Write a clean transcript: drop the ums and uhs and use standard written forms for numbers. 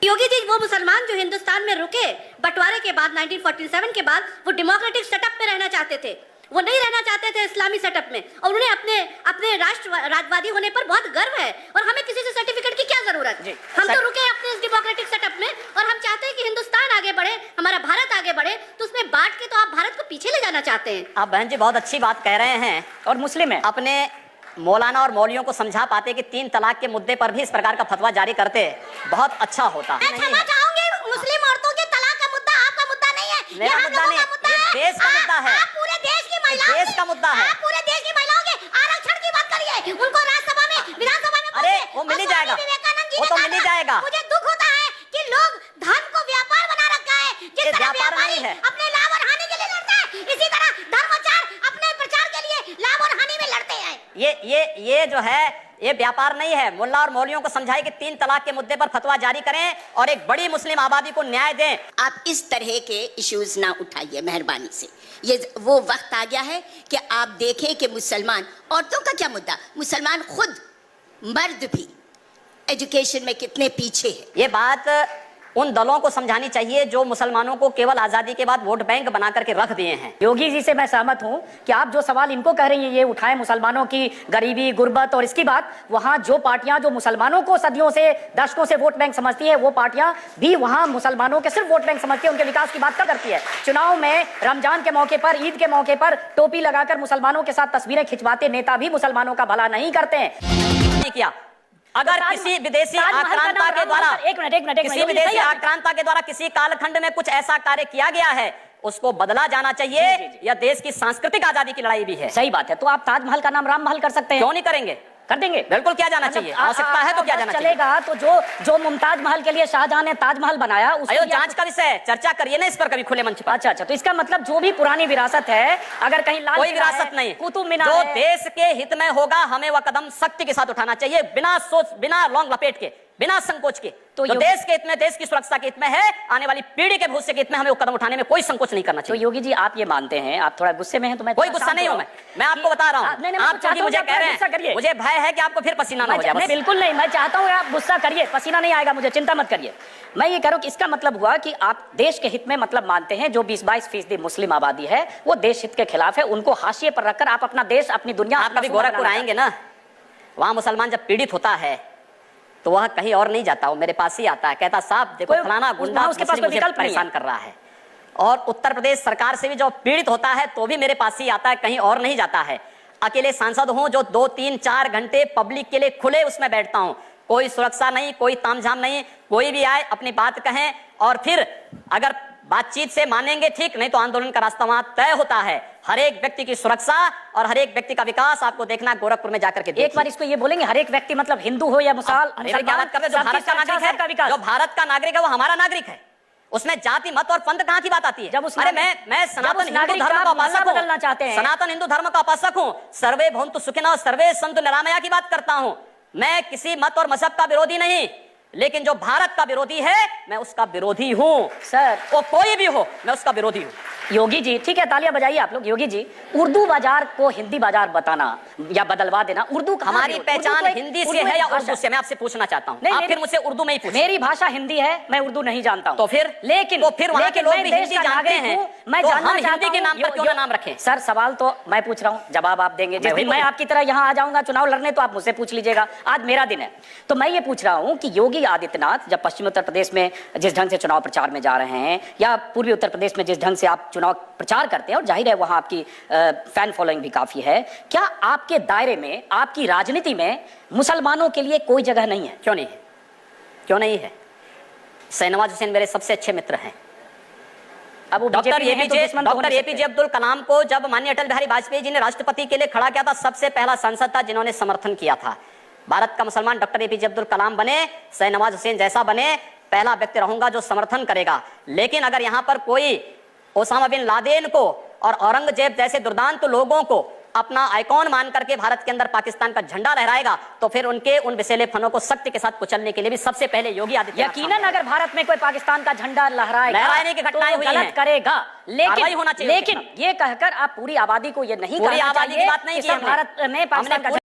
योगी जी, वो मुसलमान जो हिंदुस्तान में रुके बंटवारे के बाद 1947 के बाद, वो डेमोक्रेटिक सेटअप में रहना चाहते थे, वो नहीं रहना चाहते थे इस्लामी सेटअप में, और उन्हें अपने राष्ट्रवादी होने पर बहुत गर्व है, और हमें किसी से सर्टिफिकेट की क्या जरूरत है? हम तो रुके अपने इस डेमोक्रेटिक सेटअप में, और हम चाहते हैं कि हिंदुस्तान आगे बढ़े, हमारा भारत आगे बढ़े, तो उसमें बांट के तो आप भारत को पीछे ले जाना चाहते हैं। आप बहन जी बहुत अच्छी बात कह रहे हैं, और मुस्लिम है अपने मौलाना और मौलियों को समझा पाते कि 3 तलाक के मुद्दे पर भी इस प्रकार का फतवा जारी करते बहुत अच्छा होता। मैं क्षमा चाहूंगी, मुस्लिम औरतों के तलाक का मुद्दा आपका मुद्दा नहीं है, मेरा मुद्दा नहीं, ये देश का मुद्दा है, आप पूरे देश की महिलाओं, देश का मुद्दा है, आप पूरे देश की महिलाओं के आरक्षण की बात करिए, उनको राज्यसभा में, विधानसभा में, अरे वो मिल ही जाएगा, वो तो मिल ही जाएगा। मुझे दुख होता है कि लोग धर्म को व्यापार बना रखा है, जिस तरह व्यापार नहीं है, अपने लाभ और हानि के लिए लड़ता है, इसी तरह धर्माचार अपने प्रचार के लिए लाभ और हानि में लड़ते हैं। ये जो है ये व्यापार नहीं है। मुल्ला और मौलियों को समझाए कि 3 तलाक के मुद्दे पर फतवा जारी करें और एक बड़ी मुस्लिम आबादी को न्याय दें। आप इस तरह के इश्यूज ना उठाइए मेहरबानी से। ये वो वक्त आ गया है कि आप देखें कि मुसलमान औरतों का क्या मुद्दा, मुसलमान खुद मर्द भी एजुकेशन में कितने पीछे है। ये बात उन दलों को समझानी चाहिए जो मुसलमानों को केवल आजादी के बाद वोट बैंक बना करके रख दिए हैं। योगी जी से मैं सहमत हूं कि आप जो सवाल इनको कह रही हैं ये उठाएं, मुसलमानों की गरीबी, गुर्बत और इसकी बात, वहां जो पार्टियां जो मुसलमानों को सदियों से, दशकों से वोट बैंक समझती है, वो पार्टियां भी वहां मुसलमानों के सिर्फ वोट बैंक समझती है, उनके विकास की बात क्या करती है? चुनाव में, रमजान के मौके पर, ईद के मौके पर टोपी लगाकर मुसलमानों के साथ तस्वीरें खिंचवाते नेता भी मुसलमानों का भला नहीं करते हैं। किया अगर किसी विदेशी आक्रांता के द्वारा किसी विदेशी आक्रांता के द्वारा किसी कालखंड में कुछ ऐसा कार्य किया गया है, उसको बदला जाना चाहिए। यह देश की सांस्कृतिक आजादी की लड़ाई भी है। सही बात है। तो आप ताजमहल का नाम राम महल कर सकते हैं, क्यों नहीं करेंगे? कर देंगे, बिल्कुल किया जाना चाहिए। आवश्यकता है तो क्या जाना चलेगा। तो जो मुमताज महल के लिए शाहजहां ने ताजमहल बनाया, उसको जांच का विषय, चर्चा करिए ना इस पर कभी खुले मंच पर। अच्छा, तो इसका मतलब जो भी पुरानी विरासत है, अगर कहीं लाल कोई विरासत नहीं, कुतुब मीनार जो देश के हित में होगा हमें वह कदम सख्ती के साथ उठाना चाहिए, बिना सोच, बिना लौंग लपेट के, बिना संकोच के। तो देश के हित में, देश की सुरक्षा के हित में है, आने वाली पीढ़ी के भविष्य के हित में हमें वो कदम उठाने में कोई संकोच नहीं करना चाहिए। तो योगी जी आप ये मानते हैं, आप थोड़ा गुस्से में हैं, तो मैं कोई गुस्सा नहीं हूं, मैं आपको बता रहा हूं। आप क्योंकि मुझे कह रहे हैं, मुझे भय है कि आपको फिर पसीना ना हो जाए। बिल्कुल नहीं, मैं चाहता हूं आप गुस्सा करिए, पसीना नहीं आएगा मुझे, चिंता मत करिए। मैं ये कह रहा हूं कि इसका मतलब हुआ कि आप देश के हित में मतलब मानते हैं, जो 20-22% मुस्लिम आबादी है वो देश हित के खिलाफ है, उनको हाशिए पर रखकर आप अपना देश, अपनी दुनिया। आप कभी गोरखपुर आएंगे ना, वहां मुसलमान जब पीड़ित होता है तो वह कहीं और नहीं जाता, वो मेरे पास ही आता है, कहता साहब देखो फलाना गुंडा उसके पास मुझे परेशान कर रहा है। और उत्तर प्रदेश सरकार से भी जो पीड़ित होता है तो भी मेरे पास ही आता है, कहीं और नहीं जाता है। अकेले सांसद हूं जो 2, 3, 4 घंटे पब्लिक के लिए खुले उसमें बैठता हूं, कोई सुरक्षा नहीं, कोई तामझाम नहीं, कोई भी आए अपनी बात कहें, और फिर अगर बातचीत से मानेंगे ठीक, नहीं तो आंदोलन का रास्ता वहां तय होता है। हर एक व्यक्ति की सुरक्षा और हर एक व्यक्ति का विकास आपको देखना गोरखपुर में जाकर के देखिए। एक बार इसको ये बोलेंगे, हर एक व्यक्ति मतलब हिंदू हो या मुसलमान, क्या बात कर रहे हैं? जो भारत का नागरिक है, जो भारत का नागरिक है वो हमारा नागरिक है, उसमें जाति मत और पंथ कहां की बात आती है? जब अरे मैं सनातन हिंदू धर्म का उपासक हूं, बदलना चाहते हैं, सनातन हिंदू धर्म का उपासक हूं, सर्वे भवन्तु सुखिनः सर्वे सन्तु निरामया की बात करता हूं। मैं किसी मत और मजहब का विरोधी नहीं, लेकिन जो भारत का विरोधी है मैं उसका विरोधी हूं सर, वो कोई भी हो मैं उसका विरोधी हूं। योगी जी ठीक है, तालियां बजाइए आप लोग। योगी जी, उर्दू बाजार को हिंदी बाजार बताना या बदलवा देना, उर्दू हमारी पहचान हिंदी से है या उर्दू से? मैं आपसे पूछना चाहता हूं, आप फिर मुझसे उर्दू में ही पूछिए। मेरी भाषा हिंदी है, मैं उर्दू नहीं जानता हूं। तो फिर वहां के लोग भी हिंदी जानते हैं, मैं हम हिंदी के नाम पर क्यों ना नाम रखें? सर सवाल तो मैं पूछ रहा हूं, जवाब आप देंगे। जिस दिन मैं आपकी तरह यहां आ जाऊंगा चुनाव लड़ने तो आप मुझसे पूछ लीजिएगा, आज मेरा दिन है। तो मैं ये पूछ रहा हूं कि योगी आदित्यनाथ जब पश्चिमी उत्तर प्रदेश में जिस ढंग से चुनाव प्रचार में जा रहे हैं, या पूर्वी उत्तर प्रदेश में जिस ढंग से आप चुनाव प्रचार करते हैं, और जाहिर है वहां आपकी फैन फॉलोइंग भी काफी है, क्या आपके दायरे में, आपकी राजनीति में मुसलमानों के लिए कोई जगह नहीं है? क्यों नहीं है? क्यों नहीं है? शाहनवाज हुसैन मेरे सबसे अच्छे मित्र हैं। अब डॉक्टर एपीजे अब्दुल कलाम को जब माननीय अटल बिहारी वाजपेयी जी ने राष्ट्रपति के लिए खड़ा किया था, सबसे पहला सांसद था जिन्होंने समर्थन किया था। भारत का मुसलमान डॉक्टर एपीजे अब्दुल कलाम बने, शाहनवाज हुसैन जैसा बने, पहला व्यक्ति रहूंगा जो समर्थन करेगा। लेकिन अगर यहाँ पर कोई ओसामा बिन लादेन को और औरंगजेब जैसे दुर्दांत लोगों को अपना आइकॉन मान करके भारत के अंदर पाकिस्तान का झंडा लहराएगा, तो फिर उनके उन विषैले फनों को सख्ती के साथ कुचलने के लिए भी सबसे पहले योगी आदित्यनाथ। यकीनन अगर भारत में कोई पाकिस्तान का झंडा लहराएगा, लहराने की घटनाएं हुई हैं, करेगा, होना चाहिए। लेकिन ये कहकर आप पूरी आबादी को ये नहीं पूरी आबादी की बात नहीं की, भारत में पाकिस्तान का